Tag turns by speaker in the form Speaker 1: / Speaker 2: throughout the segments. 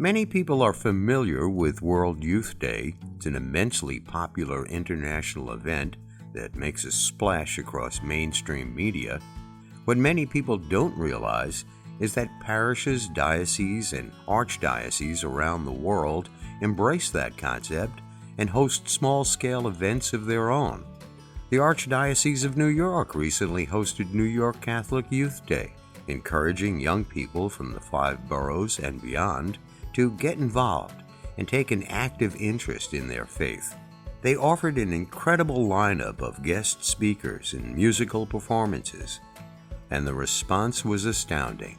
Speaker 1: Many people are familiar with World Youth Day. It's an immensely popular international event that makes a splash across mainstream media. What many people don't realize is that parishes, dioceses, and archdioceses around the world embrace that concept and host small-scale events of their own. The Archdiocese of New York recently hosted New York Catholic Youth Day, encouraging young people from the 5 boroughs and beyond to get involved and take an active interest in their faith. They offered an incredible lineup of guest speakers and musical performances, and the response was astounding.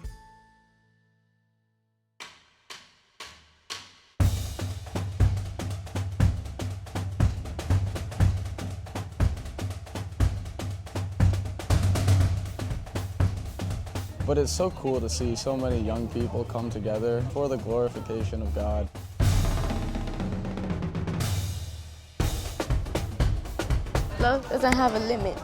Speaker 2: But it's so cool to see so many young people come together for the glorification of God.
Speaker 3: Love doesn't have a limit.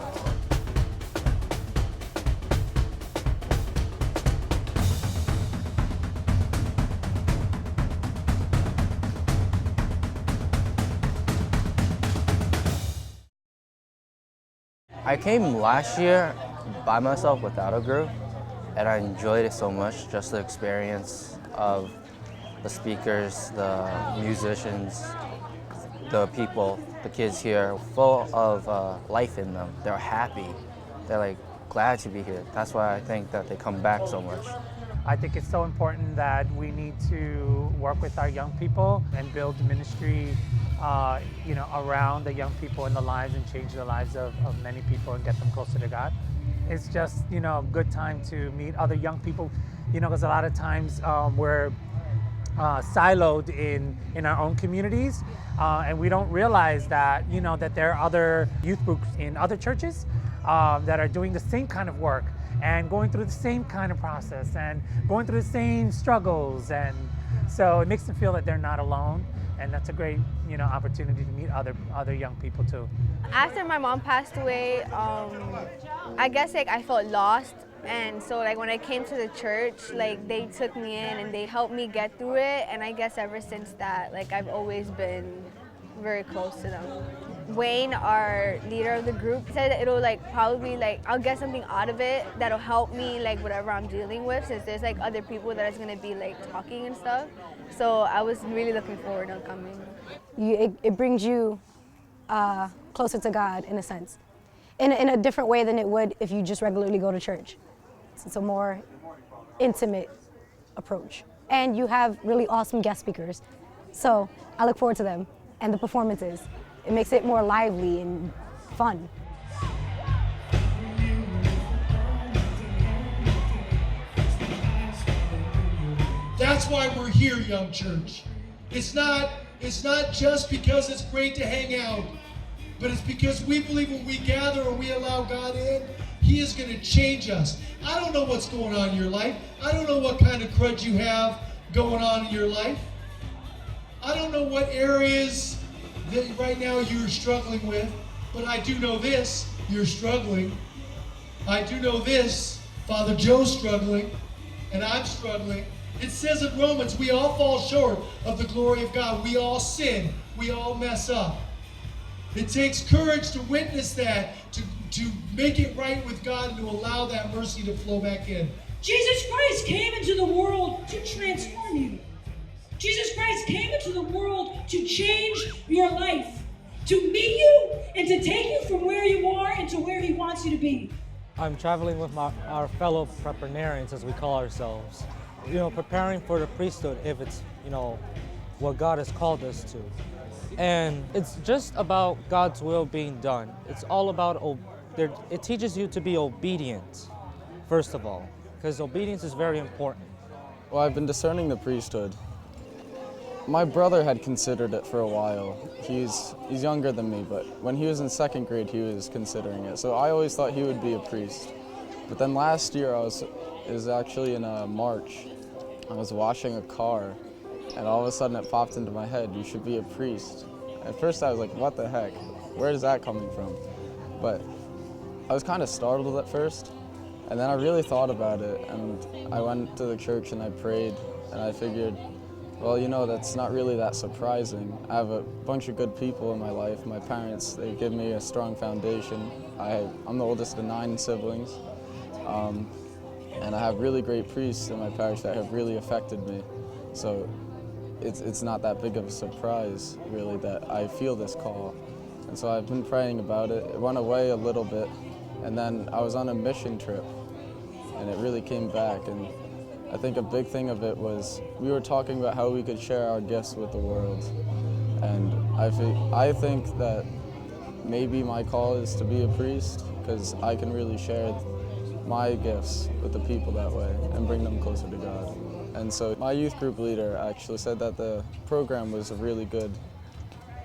Speaker 4: I came last year by myself without a group, and I enjoyed it so much, just the experience of the speakers, the musicians, the people, the kids here, full of life in them. They're happy. They're glad to be here. That's why I think that they come back so much.
Speaker 5: I think it's so important that we need to work with our young people and build ministry around the young people in the lives and change the lives of many people and get them closer to God. It's just, a good time to meet other young people, because a lot of times we're siloed in our own communities, and we don't realize that, that there are other youth groups in other churches that are doing the same kind of work and going through the same kind of process and going through the same struggles. And so it makes them feel that they're not alone. And that's a great, opportunity to meet other young people too.
Speaker 3: After my mom passed away, I guess I felt lost, and so when I came to the church, they took me in and they helped me get through it. And I guess ever since that, I've always been very close to them. Wayne, our leader of the group, said that it'll probably I'll get something out of it that'll help me whatever I'm dealing with, since there's other people that is gonna be talking and stuff. So I was really looking forward to coming.
Speaker 6: It brings you closer to God in a sense, in a different way than it would if you just regularly go to church. It's a more intimate approach, and you have really awesome guest speakers. So I look forward to them and the performances. It makes it more lively and fun.
Speaker 7: That's why we're here, young church. It's not just because it's great to hang out, but it's because we believe when we gather and we allow God in, He is going to change us. I don't know what's going on in your life. I don't know what kind of crud you have going on in your life. I don't know what areas that right now you're struggling with, but I do know this, you're struggling. I do know this, Father Joe's struggling, and I'm struggling. It says in Romans, we all fall short of the glory of God. We all sin. We all mess up. It takes courage to witness that, to make it right with God and to allow that mercy to flow back in.
Speaker 8: Jesus Christ came into the world to transform you. Jesus Christ came into the world to change your life, to meet you and to take you from where you are into where He wants you to be.
Speaker 9: I'm traveling with our fellow preparinarians, as we call ourselves. Preparing for the priesthood if it's, what God has called us to. And it's just about God's will being done. It's all about, it teaches you to be obedient, first of all, because obedience is very important.
Speaker 2: Well, I've been discerning the priesthood. My brother had considered it for a while. He's younger than me, but when he was in 2nd grade, he was considering it. So I always thought he would be a priest. But then last year, it was actually in March. I was washing a car, and all of a sudden it popped into my head, you should be a priest. At first I was like, what the heck? Where is that coming from? But I was kind of startled at first, and then I really thought about it, and I went to the church and I prayed, and I figured, Well, that's not really that surprising. I have a bunch of good people in my life. My parents, they give me a strong foundation. I'm the oldest of 9 siblings, and I have really great priests in my parish that have really affected me. So it's not that big of a surprise, really, that I feel this call. And so I've been praying about it. It went away a little bit, and then I was on a mission trip, and it really came back. And I think a big thing of it was we were talking about how we could share our gifts with the world. And I think that maybe my call is to be a priest, because I can really share my gifts with the people that way and bring them closer to God. And so my youth group leader actually said that the program was a really good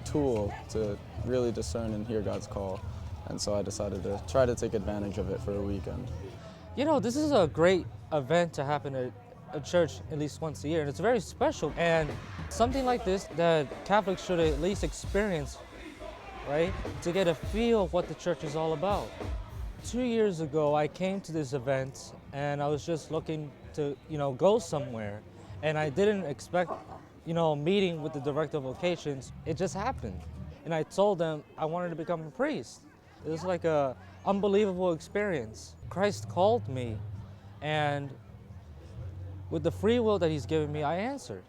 Speaker 2: tool to really discern and hear God's call. And so I decided to try to take advantage of it for a weekend.
Speaker 9: This is a great event to happen at a church at least once a year, and it's very special. And something like this that Catholics should at least experience, right? To get a feel of what the church is all about. 2 years ago, I came to this event and I was just looking to, go somewhere. And I didn't expect, meeting with the director of vocations. It just happened. And I told them I wanted to become a priest. It was like a unbelievable experience. Christ called me, and with the free will that he's given me, I answered.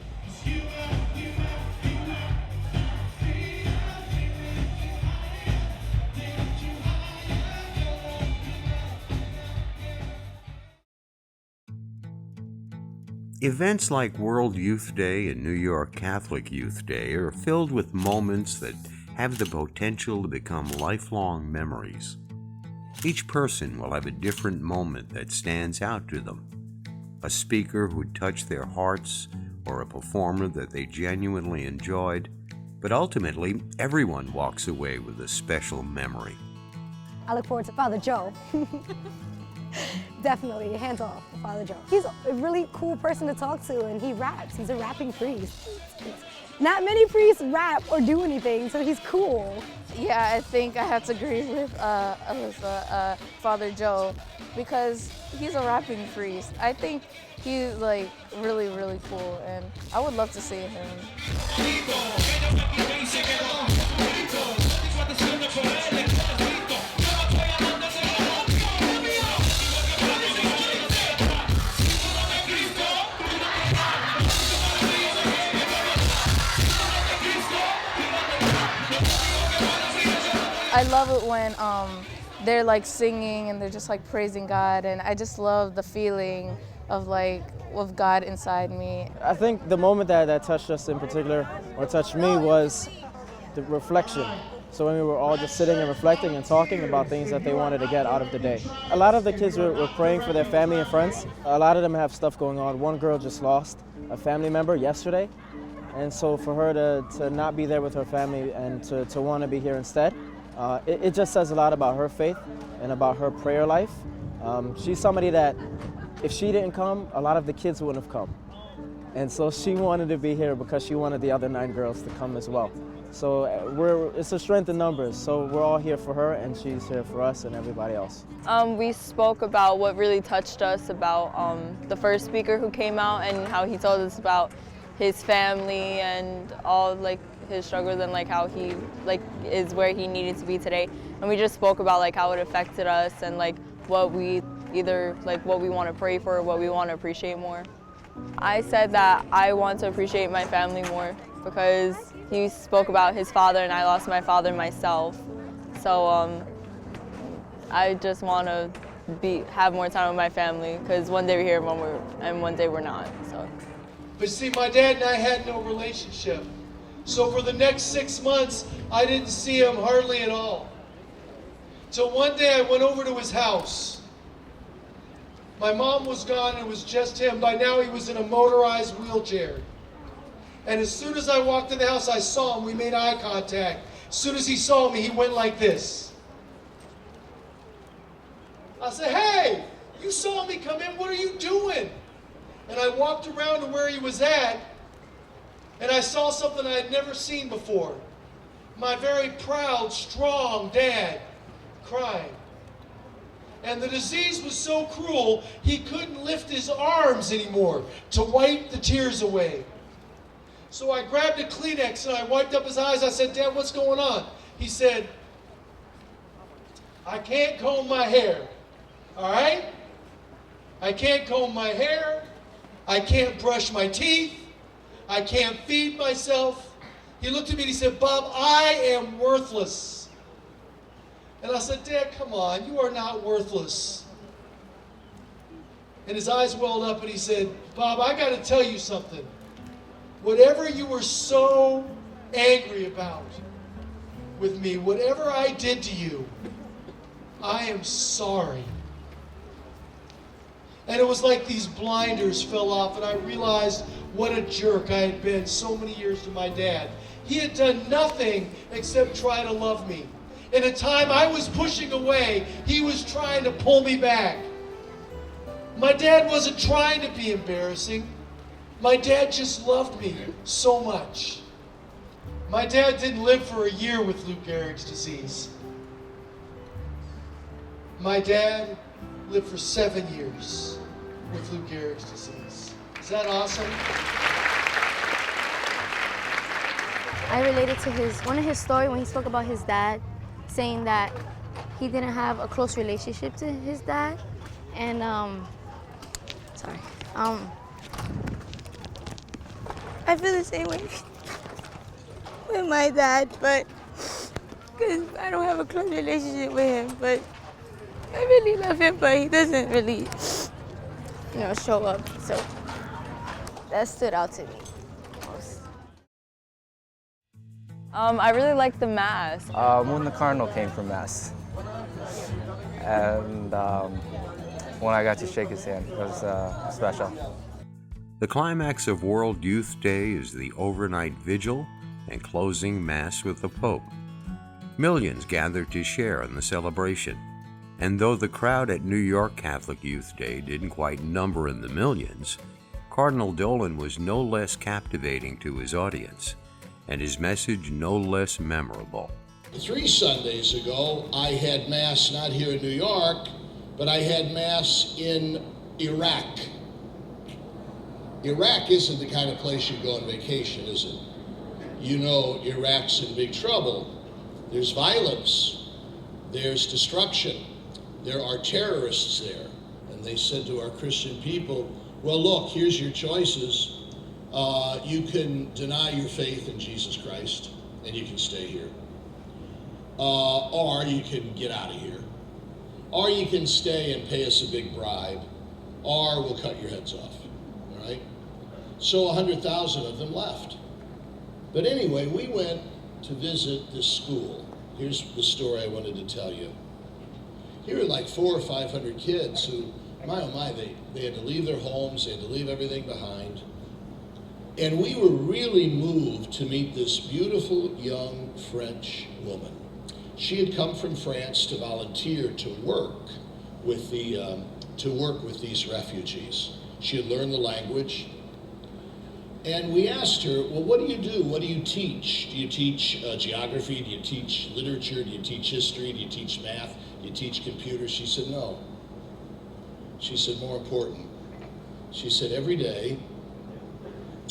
Speaker 1: Events like World Youth Day and New York Catholic Youth Day are filled with moments that have the potential to become lifelong memories. Each person will have a different moment that stands out to them. A speaker who touched their hearts, or a performer that they genuinely enjoyed, but ultimately everyone walks away with a special memory.
Speaker 6: I look forward to Father Joe. Definitely, hands off, Father Joe. He's a really cool person to talk to, and he raps. He's a rapping priest. Not many priests rap or do anything, so he's cool.
Speaker 10: Yeah, I think I have to agree with Alyssa, Father Joe, because he's a rapping priest. I think he's really, really cool, and I would love to see him. I love it when they're singing and they're just praising God, and I just love the feeling of with God inside me.
Speaker 11: I think the moment that touched us in particular, or touched me, was the reflection. So when we were all just sitting and reflecting and talking about things that they wanted to get out of the day. A lot of the kids were praying for their family and friends. A lot of them have stuff going on. One girl just lost a family member yesterday. And so for her to not be there with her family and to want to be here instead, it just says a lot about her faith and about her prayer life. She's somebody that if she didn't come, a lot of the kids wouldn't have come. And so she wanted to be here because she wanted the other 9 girls to come as well. So it's a strength in numbers. So we're all here for her, and she's here for us and everybody else.
Speaker 10: We spoke about what really touched us about the first speaker who came out, and how he told us about his family and all his struggles, and how he is where he needed to be today. And we just spoke about how it affected us, and what we either what we want to pray for, or what we want to appreciate more. I said that I want to appreciate my family more, because he spoke about his father, and I lost my father myself. So I just want to have more time with my family, because one day we're here and one day we're not. So.
Speaker 7: But see, my dad and I had no relationship. So for the next 6 months, I didn't see him hardly at all. Till one day I went over to his house. My mom was gone, it was just him. By now he was in a motorized wheelchair. And as soon as I walked in the house, I saw him, we made eye contact. As soon as he saw me, he went like this. I said, "Hey, you saw me come in, what are you doing?" And I walked around to where he was at, and I saw something I had never seen before. My very proud, strong dad crying. And the disease was so cruel, he couldn't lift his arms anymore to wipe the tears away. So I grabbed a Kleenex and I wiped up his eyes. I said, Dad, what's going on? He said, I can't comb my hair. All right? I can't comb my hair. I can't brush my teeth. I can't feed myself. He looked at me and he said, Bob, I am worthless. And I said, Dad, come on, you are not worthless. And his eyes welled up and he said, Bob, I got to tell you something. Whatever you were so angry about with me, whatever I did to you, I am sorry. And it was like these blinders fell off and I realized what a jerk I had been so many years to my dad. He had done nothing except try to love me. In a time I was pushing away, he was trying to pull me back. My dad wasn't trying to be embarrassing. My dad just loved me so much. My dad didn't live for a year with Lou Gehrig's disease. My dad lived for 7 years with Lou Gehrig's disease. Is that awesome?
Speaker 12: I related to one of his story when he spoke about his dad, saying that he didn't have a close relationship to his dad, and I feel the same way with my dad, but because I don't have a close relationship with him, but I really love him, but he doesn't really, show up. So that stood out to me most.
Speaker 10: I really like the Mass.
Speaker 4: When the Cardinal came from Mass. And when I got to shake his hand, it was special.
Speaker 1: The climax of World Youth Day is the overnight vigil and closing Mass with the Pope. Millions gather to share in the celebration. And though the crowd at New York Catholic Youth Day didn't quite number in the millions, Cardinal Dolan was no less captivating to his audience, and his message no less memorable.
Speaker 13: 3 Sundays ago, I had Mass not here in New York, but I had Mass in Iraq. Iraq isn't the kind of place you go on vacation, is it? You know Iraq's in big trouble. There's violence. There's destruction. There are terrorists there. And they said to our Christian people, well, look, here's your choices. You can deny your faith in Jesus Christ, and you can stay here. Or you can get out of here. Or you can stay and pay us a big bribe, or we'll cut your heads off, all right? So 100,000 of them left. But anyway, we went to visit this school. Here's the story I wanted to tell you. Here were like 400 or 500 kids who, my oh my, they had to leave their homes, they had to leave everything behind. And we were really moved to meet this beautiful young French woman. She had come from France to volunteer to work with these refugees. She had learned the language. And we asked her, well, what do you do? What do you teach? Do you teach geography? Do you teach literature? Do you teach history? Do you teach math? Do you teach computers? She said, no. She said, more important. She said, every day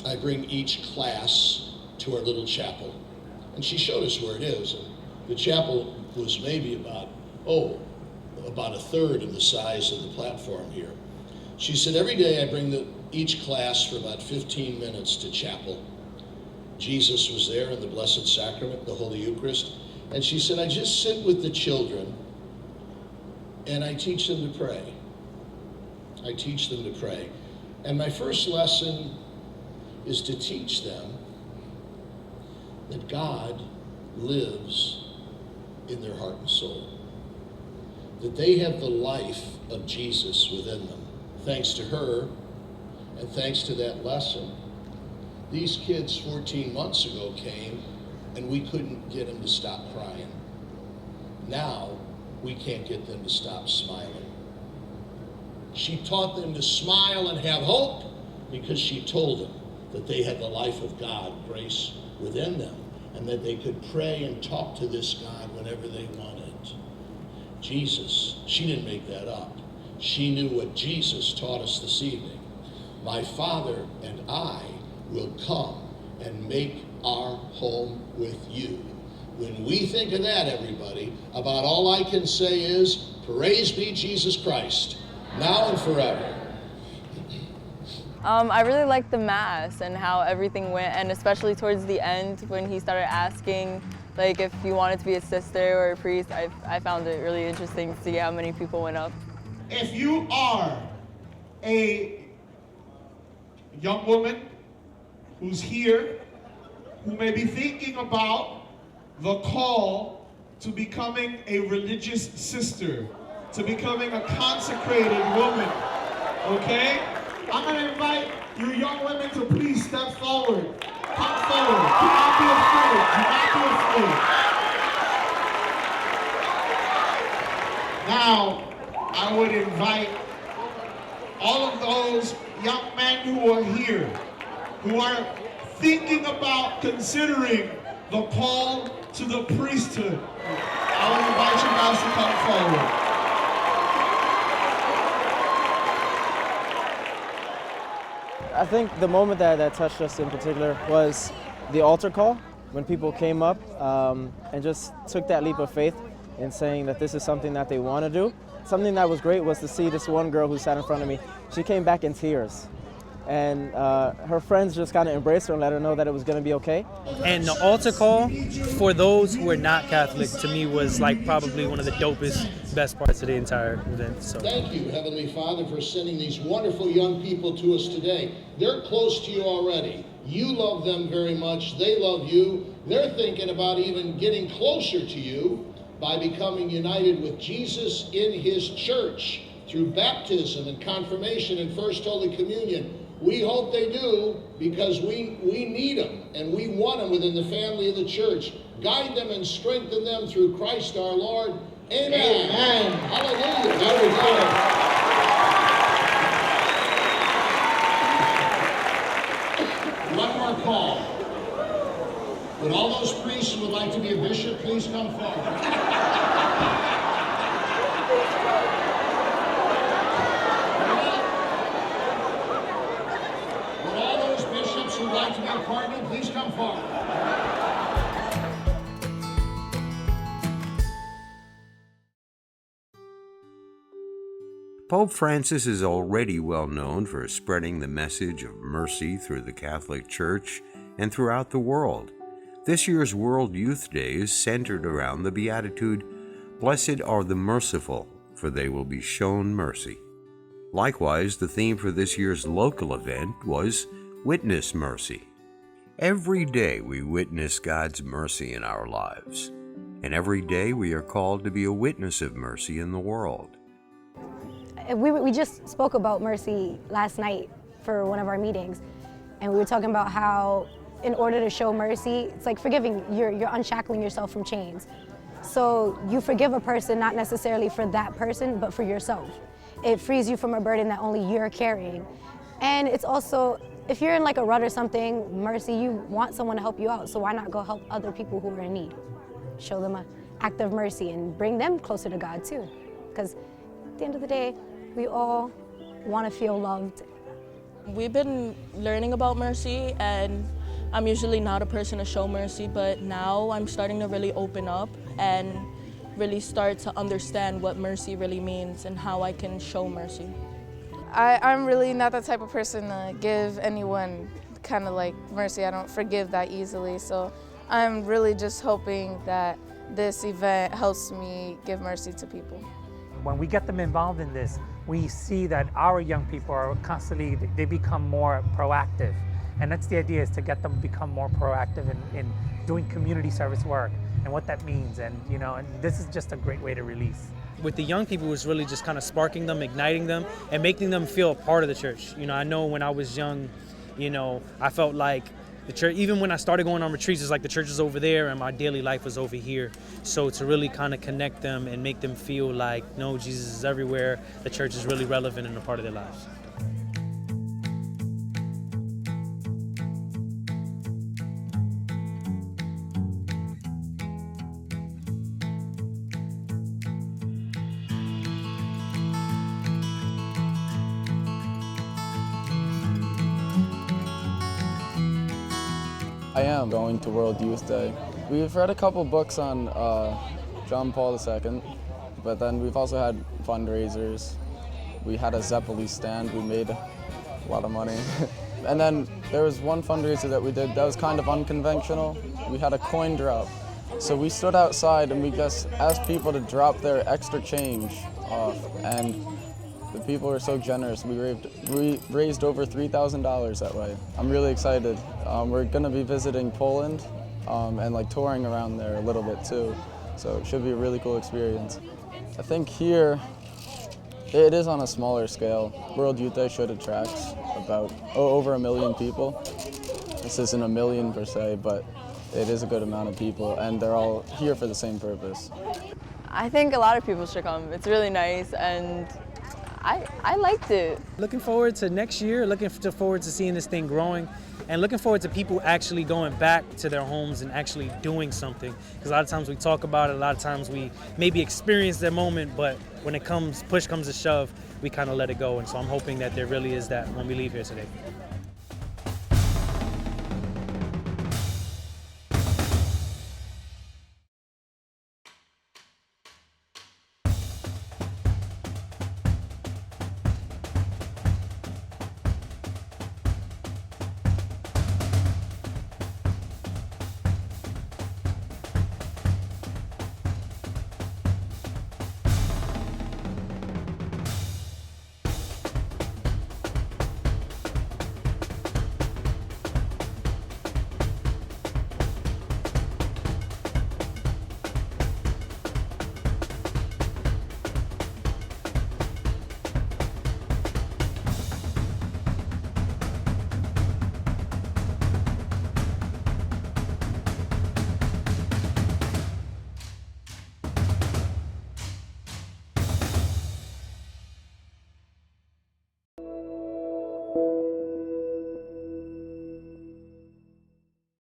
Speaker 13: I bring each class to our little chapel. And she showed us where it is. And the chapel was maybe about a third of the size of the platform here. She said, every day I bring each class for about 15 minutes to chapel. Jesus was there in the Blessed Sacrament, the Holy Eucharist. And she said, I just sit with the children and I teach them to pray. I teach them to pray. And my first lesson is to teach them that God lives in their heart and soul. That they have the life of Jesus within them. Thanks to her, and thanks to that lesson, these kids 14 months ago came and we couldn't get them to stop crying. Now, we can't get them to stop smiling. She taught them to smile and have hope because she told them that they had the life of God, grace within them, and that they could pray and talk to this God whenever they wanted. Jesus, she didn't make that up. She knew what Jesus taught us this evening. My Father and I will come and make our home with you. When we think of that, everybody, about all I can say is, praise be Jesus Christ, now and forever.
Speaker 10: I really liked the Mass and how everything went, and especially towards the end when he started asking like if you wanted to be a sister or a priest. I found it really interesting to see how many people went up.
Speaker 14: If you are a young woman who's here, who may be thinking about the call to becoming a religious sister, to becoming a consecrated woman, okay? I'm going to invite you young women to please step forward. Come forward. Do not be afraid. Do not be afraid. Now, I would invite all of those young men who are here, who are thinking about considering the call to the priesthood. I would invite you guys to come forward.
Speaker 11: I think the moment that touched us in particular was the altar call, when people came up and just took that leap of faith in saying that this is something that they want to do. Something that was great was to see this one girl who sat in front of me. She came back in tears. And her friends just kind of embraced her and let her know that it was going to be okay.
Speaker 15: And the altar call, for those who are not Catholic, to me was like probably one of the dopest, best parts of the entire event. So.
Speaker 13: Thank you, Heavenly Father, for sending these wonderful young people to us today. They're close to you already. You love them very much. They love you. They're thinking about even getting closer to you by becoming united with Jesus in his church through baptism and confirmation and First Holy Communion. We hope they do, because we need them and we want them within the family of the church. Guide them and strengthen them through Christ our Lord. Amen. Amen. Hallelujah. There we go. One more call. Would all those priests who would like to be a bishop please come forward? Who'd like to be a cardinal, please come forward.
Speaker 1: Pope Francis is already well known for spreading the message of mercy through the Catholic Church and throughout the world. This year's World Youth Day is centered around the Beatitude, "Blessed are the merciful, for they will be shown mercy." Likewise, the theme for this year's local event was Witness Mercy. Every day we witness God's mercy in our lives, and every day we are called to be a witness of mercy in the world.
Speaker 6: We just spoke about mercy last night for one of our meetings, and we were talking about how in order to show mercy, it's like forgiving, you're unshackling yourself from chains. So you forgive a person not necessarily for that person, but for yourself. It frees you from a burden that only you're carrying. And it's also, if you're in like a rut or something, mercy, you want someone to help you out, so why not go help other people who are in need? Show them an act of mercy and bring them closer to God too. Because at the end of the day, we all want to feel loved.
Speaker 16: We've been learning about mercy, and I'm usually not a person to show mercy, but now I'm starting to really open up and really start to understand what mercy really means and how I can show mercy.
Speaker 17: I'm really not the type of person to give anyone kind of like mercy. I don't forgive that easily, so I'm really just hoping that this event helps me give mercy to people.
Speaker 5: When we get them involved in this, we see that our young people are constantly, they become more proactive. And that's the idea, is to get them to become more proactive in doing community service work and what that means. And and this is just a great way to release.
Speaker 15: With the young people, it's really just kind of sparking them, igniting them, and making them feel a part of the church. I know when I was young, I felt like the church, even when I started going on retreats, it's like the church is over there and my daily life was over here. So to really kind of connect them and make them feel like, no, Jesus is everywhere, the church is really relevant and a part of their lives.
Speaker 2: I am going to World Youth Day. We've read a couple books on John Paul II, but then we've also had fundraisers. We had a Zeppeli stand, we made a lot of money. And then there was one fundraiser that we did that was kind of unconventional. We had a coin drop. So we stood outside and we just asked people to drop their extra change off, and the people were so generous. We raised over $3,000 that way. I'm really excited. We're gonna be visiting Poland and like touring around there a little bit too. So it should be a really cool experience. I think here, it is on a smaller scale. World Youth Day should attract about over 1 million people. This isn't 1 million per se, but it is a good amount of people, and they're all here for the same purpose.
Speaker 10: I think a lot of people should come. It's really nice, and I liked it.
Speaker 15: Looking forward to next year, looking forward to seeing this thing growing, and looking forward to people actually going back to their homes and actually doing something. Because a lot of times we talk about it, a lot of times we maybe experience that moment, but when push comes to shove, we kind of let it go. And so I'm hoping that there really is that when we leave here today.